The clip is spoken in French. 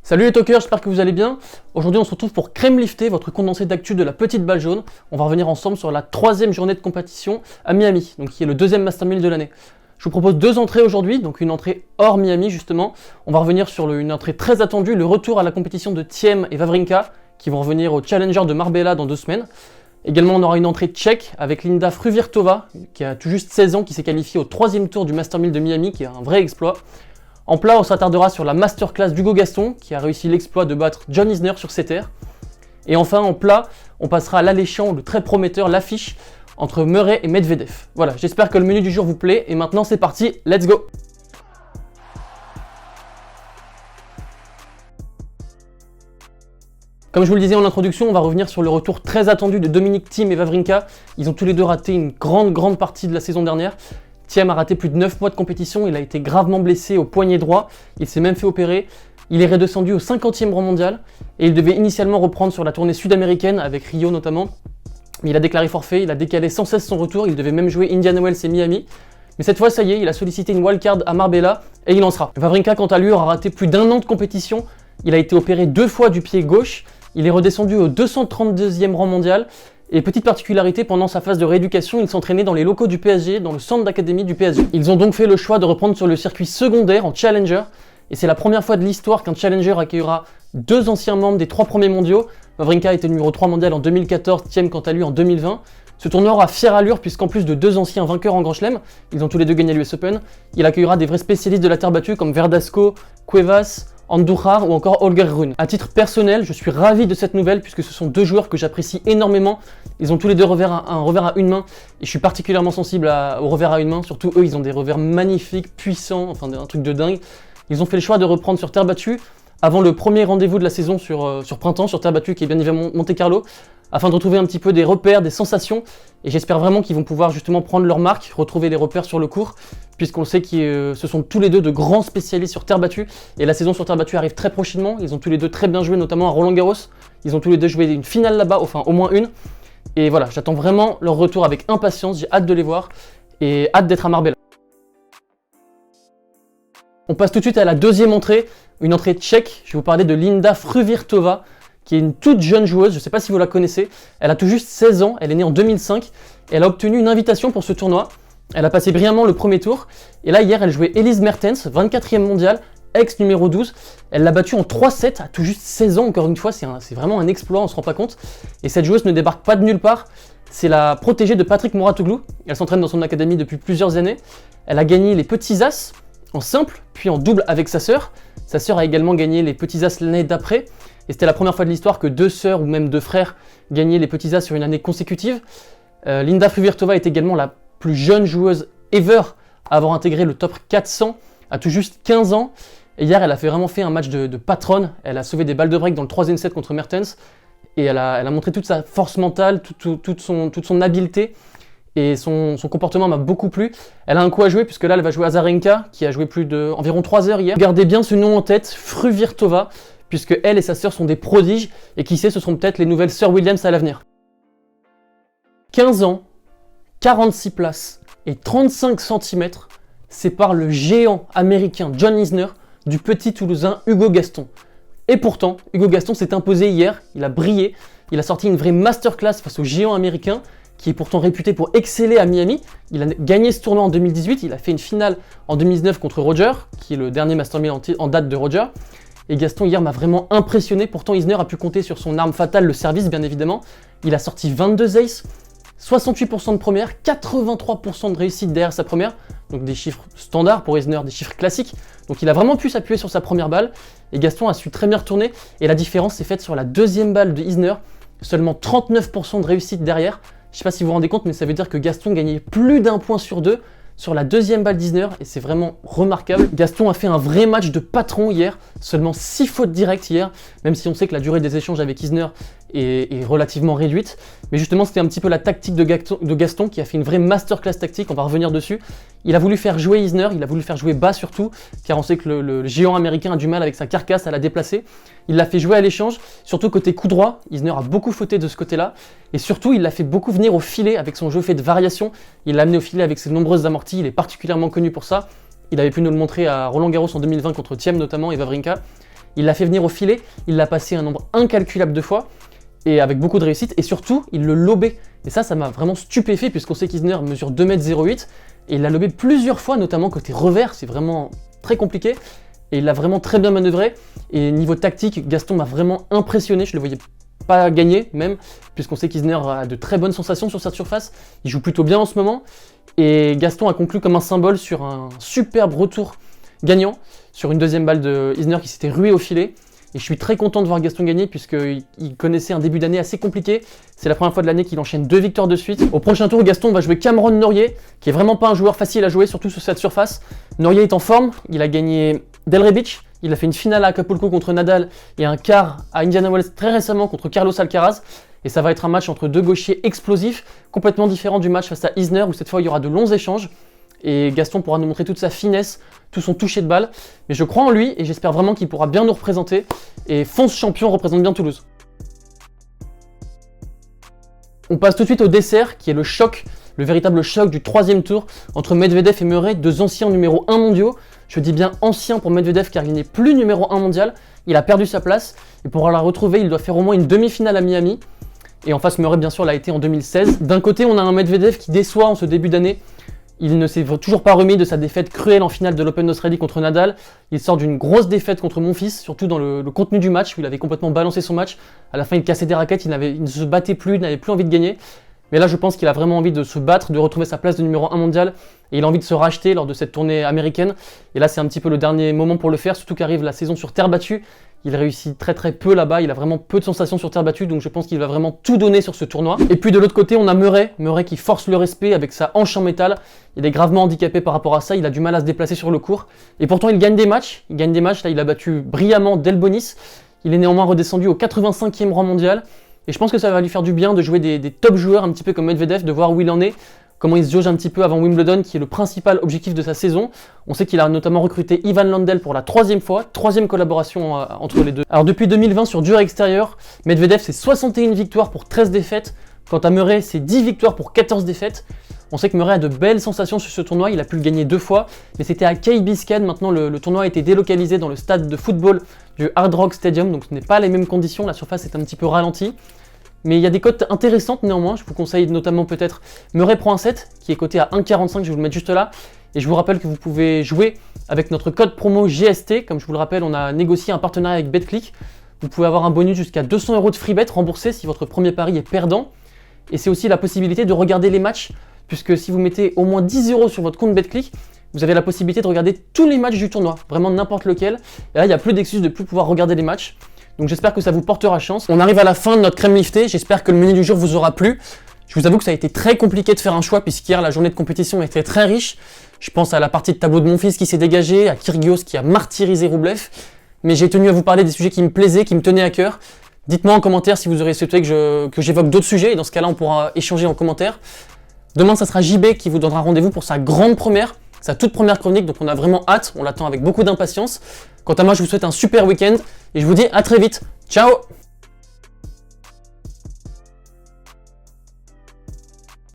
Salut les talkers, j'espère que vous allez bien. Aujourd'hui on se retrouve pour Crème Liftée, votre condensé d'actu de la petite balle jaune. On va revenir ensemble sur la 3e journée de compétition à Miami, donc qui est le 2e Master 1000 de l'année. Je vous propose 2 entrées aujourd'hui, donc une entrée hors Miami justement. On va revenir sur une entrée très attendue, le retour à la compétition de Thiem et Wawrinka, qui vont revenir au Challenger de Marbella dans 2 semaines. Également on aura une entrée tchèque avec Linda Fruhvirtova, qui a tout juste 16 ans, qui s'est qualifiée au 3e tour du Master 1000 de Miami, qui est un vrai exploit. En plat, on s'attardera sur la masterclass d'Hugo Gaston, qui a réussi l'exploit de battre John Isner sur ses terres. Et enfin, en plat, on passera à l'alléchant, le très prometteur, l'affiche entre Murray et Medvedev. Voilà, j'espère que le menu du jour vous plaît, et maintenant c'est parti, let's go! Comme je vous le disais en introduction, on va revenir sur le retour très attendu de Dominic Thiem et Wawrinka. Ils ont tous les deux raté une grande partie de la saison dernière. Thiem a raté plus de 9 mois de compétition, il a été gravement blessé au poignet droit, il s'est même fait opérer. Il est redescendu au 50e rang mondial et il devait initialement reprendre sur la tournée sud-américaine avec Rio notamment. Mais il a déclaré forfait, il a décalé sans cesse son retour, il devait même jouer Indian Wells et Miami. Mais cette fois ça y est, il a sollicité une wildcard à Marbella et il en sera. Wawrinka quant à lui aura raté plus d'1 an de compétition, il a été opéré 2 fois du pied gauche, il est redescendu au 232e rang mondial. Et petite particularité, pendant sa phase de rééducation, il s'entraînait dans les locaux du PSG, dans le centre d'académie du PSG. Ils ont donc fait le choix de reprendre sur le circuit secondaire en Challenger, et c'est la première fois de l'histoire qu'un Challenger accueillera 2 anciens membres des 3 premiers mondiaux. Wawrinka était numéro 3 mondial en 2014, Thiem quant à lui en 2020. Ce tournoi aura fière allure puisqu'en plus de 2 anciens vainqueurs en Grand Chelem, ils ont tous les deux gagné l'US Open, il accueillera des vrais spécialistes de la terre battue comme Verdasco, Cuevas, Andujar ou encore Holger Rune. À titre personnel, je suis ravi de cette nouvelle puisque ce sont 2 joueurs que j'apprécie énormément. Ils ont tous les deux un revers à une main et je suis particulièrement sensible au revers à une main. Surtout eux, ils ont des revers magnifiques, puissants, enfin un truc de dingue. Ils ont fait le choix de reprendre sur terre battue avant le premier rendez-vous de la saison sur printemps, sur terre battue qui est bien évidemment Monte Carlo, afin de retrouver un petit peu des repères, des sensations. Et j'espère vraiment qu'ils vont pouvoir justement prendre leur marque, retrouver les repères sur le court, puisqu'on sait que ce sont tous les deux de grands spécialistes sur terre battue. Et la saison sur terre battue arrive très prochainement. Ils ont tous les deux très bien joué, notamment à Roland Garros. Ils ont tous les deux joué une finale là-bas, enfin au moins une. Et voilà, j'attends vraiment leur retour avec impatience. J'ai hâte de les voir et hâte d'être à Marbella. On passe tout de suite à la 2e entrée, une entrée tchèque. Je vais vous parler de Linda Fruhvirtova, qui est une toute jeune joueuse, je ne sais pas si vous la connaissez. Elle a tout juste 16 ans, elle est née en 2005. Et elle a obtenu une invitation pour ce tournoi. Elle a passé brillamment le premier tour. Et là, hier, elle jouait Elise Mertens, 24e mondiale, ex numéro 12. Elle l'a battue en 3-7 à tout juste 16 ans, encore une fois. C'est vraiment un exploit, on ne se rend pas compte. Et cette joueuse ne débarque pas de nulle part. C'est la protégée de Patrick Mouratoglou. Elle s'entraîne dans son académie depuis plusieurs années. Elle a gagné les petits as en simple, puis en double avec sa sœur. Sa sœur a également gagné les petits as l'année d'après. Et c'était la première fois de l'histoire que 2 sœurs ou même 2 frères gagnaient les petits as sur une année consécutive. Linda Fruhvirtova est également la plus jeune joueuse ever à avoir intégré le top 400 à tout juste 15 ans. Et hier, elle a vraiment fait un match de patronne. Elle a sauvé des balles de break dans le 3e set contre Mertens. Et elle a montré toute sa force mentale, toute son habileté. Et son comportement m'a beaucoup plu. Elle a un coup à jouer puisque là, elle va jouer Azarenka, qui a joué environ 3 heures hier. Gardez bien ce nom en tête, Fruhvirtova, puisque elle et sa sœur sont des prodiges. Et qui sait, ce seront peut-être les nouvelles sœurs Williams à l'avenir. 15 ans, 46 places et 35 cm séparent le géant américain John Isner du petit Toulousain Hugo Gaston. Et pourtant, Hugo Gaston s'est imposé hier, il a brillé, il a sorti une vraie masterclass face au géant américain qui est pourtant réputé pour exceller à Miami. Il a gagné ce tournoi en 2018, il a fait une finale en 2019 contre Roger, qui est le dernier Master 1000 en date de Roger. Et Gaston hier m'a vraiment impressionné, pourtant Isner a pu compter sur son arme fatale, le service bien évidemment. Il a sorti 22 aces, 68% de première, 83% de réussite derrière sa première, donc des chiffres standards pour Isner, des chiffres classiques. Donc il a vraiment pu s'appuyer sur sa première balle, et Gaston a su très bien retourner, et la différence s'est faite sur la 2e balle de Isner, seulement 39% de réussite derrière. Je ne sais pas si vous vous rendez compte, mais ça veut dire que Gaston gagnait plus d'1 point sur 2 sur la 2e balle d'Isner, et c'est vraiment remarquable. Gaston a fait un vrai match de patron hier, seulement 6 fautes directes hier, même si on sait que la durée des échanges avec Isner est relativement réduite. Mais justement, c'était un petit peu la tactique de Gaston qui a fait une vraie masterclass tactique, on va revenir dessus. Il a voulu faire jouer Isner, il a voulu faire jouer bas surtout, car on sait que le géant américain a du mal avec sa carcasse à la déplacer. Il l'a fait jouer à l'échange, surtout côté coup droit. Isner a beaucoup fauté de ce côté-là. Et surtout, il l'a fait beaucoup venir au filet avec son jeu fait de variation. Il l'a amené au filet avec ses nombreuses amorties, il est particulièrement connu pour ça. Il avait pu nous le montrer à Roland Garros en 2020 contre Thiem notamment et Wawrinka. il l'a fait venir au filet, il l'a passé un nombre incalculable de fois, et avec beaucoup de réussite, et surtout, il le lobait. Et ça m'a vraiment stupéfait, puisqu'on sait qu'Isner mesure 2,08 m, et il l'a lobé plusieurs fois, notamment côté revers, c'est vraiment très compliqué, et il l'a vraiment très bien manœuvré, et niveau tactique, Gaston m'a vraiment impressionné, je le voyais pas gagner même, puisqu'on sait qu'Isner a de très bonnes sensations sur cette surface, il joue plutôt bien en ce moment, et Gaston a conclu comme un symbole sur un superbe retour gagnant, sur une deuxième balle de Isner qui s'était rué au filet. Et je suis très content de voir Gaston gagner puisqu'il connaissait un début d'année assez compliqué. C'est la première fois de l'année qu'il enchaîne 2 victoires de suite. Au prochain tour, Gaston va jouer Cameron Norrie, qui est vraiment pas un joueur facile à jouer, surtout sur cette surface. Norrie est en forme, il a gagné Delray Beach, il a fait une finale à Acapulco contre Nadal et un quart à Indiana Wells très récemment contre Carlos Alcaraz. Et ça va être un match entre deux gauchers explosifs, complètement différent du match face à Isner où cette fois il y aura de longs échanges. Et Gaston pourra nous montrer toute sa finesse, tout son toucher de balle. Mais je crois en lui et j'espère vraiment qu'il pourra bien nous représenter. Et Fonce champion représente bien Toulouse. On passe tout de suite au dessert qui est le choc, le véritable choc du troisième tour entre Medvedev et Murray, deux anciens numéro 1 mondiaux. Je dis bien ancien pour Medvedev car il n'est plus numéro 1 mondial, il a perdu sa place. Et pour la retrouver, il doit faire au moins une demi-finale à Miami. Et en face, Murray bien sûr l'a été en 2016. D'un côté, on a un Medvedev qui déçoit en ce début d'année. Il ne s'est toujours pas remis de sa défaite cruelle en finale de l'Open d'Australie contre Nadal. Il sort d'une grosse défaite contre Monfils, surtout dans le contenu du match où il avait complètement balancé son match. À la fin, il cassait des raquettes, il ne se battait plus, il n'avait plus envie de gagner. Mais là, je pense qu'il a vraiment envie de se battre, de retrouver sa place de numéro 1 mondial. Et il a envie de se racheter lors de cette tournée américaine. Et là, c'est un petit peu le dernier moment pour le faire, surtout qu'arrive la saison sur terre battue. Il réussit très peu là-bas, il a vraiment peu de sensations sur terre battue, donc je pense qu'il va vraiment tout donner sur ce tournoi. Et puis de l'autre côté, on a Murray qui force le respect avec sa hanche en métal. Il est gravement handicapé par rapport à ça, il a du mal à se déplacer sur le court. Et pourtant, il gagne des matchs, là il a battu brillamment Delbonis. Il est néanmoins redescendu au 85e rang mondial. Et je pense que ça va lui faire du bien de jouer des top joueurs, un petit peu comme Medvedev, de voir où il en est, comment il se jauge un petit peu avant Wimbledon, qui est le principal objectif de sa saison. On sait qu'il a notamment recruté Ivan Lendl pour la troisième collaboration entre les deux. Alors depuis 2020 sur dur extérieur, Medvedev c'est 61 victoires pour 13 défaites. Quant à Murray, c'est 10 victoires pour 14 défaites. On sait que Murray a de belles sensations sur ce tournoi, il a pu le gagner 2 fois, mais c'était à Key Biscayne. Maintenant le tournoi a été délocalisé dans le stade de football du Hard Rock Stadium, donc ce n'est pas les mêmes conditions, la surface est un petit peu ralentie. Mais il y a des cotes intéressantes néanmoins, je vous conseille notamment peut-être Murray prend un set qui est coté à 1,45, je vais vous le mettre juste là. Et je vous rappelle que vous pouvez jouer avec notre code promo GST, comme je vous le rappelle, on a négocié un partenariat avec BetClick. Vous pouvez avoir un bonus jusqu'à 200 € de free bet remboursé si votre premier pari est perdant. Et c'est aussi la possibilité de regarder les matchs, puisque si vous mettez au moins 10 € sur votre compte BetClick, vous avez la possibilité de regarder tous les matchs du tournoi, vraiment n'importe lequel. Et là, il n'y a plus d'excuses de ne plus pouvoir regarder les matchs. Donc j'espère que ça vous portera chance. On arrive à la fin de notre crème liftée, j'espère que le menu du jour vous aura plu. Je vous avoue que ça a été très compliqué de faire un choix puisqu'hier la journée de compétition était très riche. Je pense à la partie de tableau de Monfils qui s'est dégagée, à Kyrgios qui a martyrisé Rublev. Mais j'ai tenu à vous parler des sujets qui me plaisaient, qui me tenaient à cœur. Dites-moi en commentaire si vous aurez souhaité que j'évoque d'autres sujets et dans ce cas-là on pourra échanger en commentaire. Demain ça sera JB qui vous donnera rendez-vous pour sa grande première, sa toute première chronique, donc on a vraiment hâte, on l'attend avec beaucoup d'impatience. Quant à moi je vous souhaite un super week-end et je vous dis à très vite. Ciao!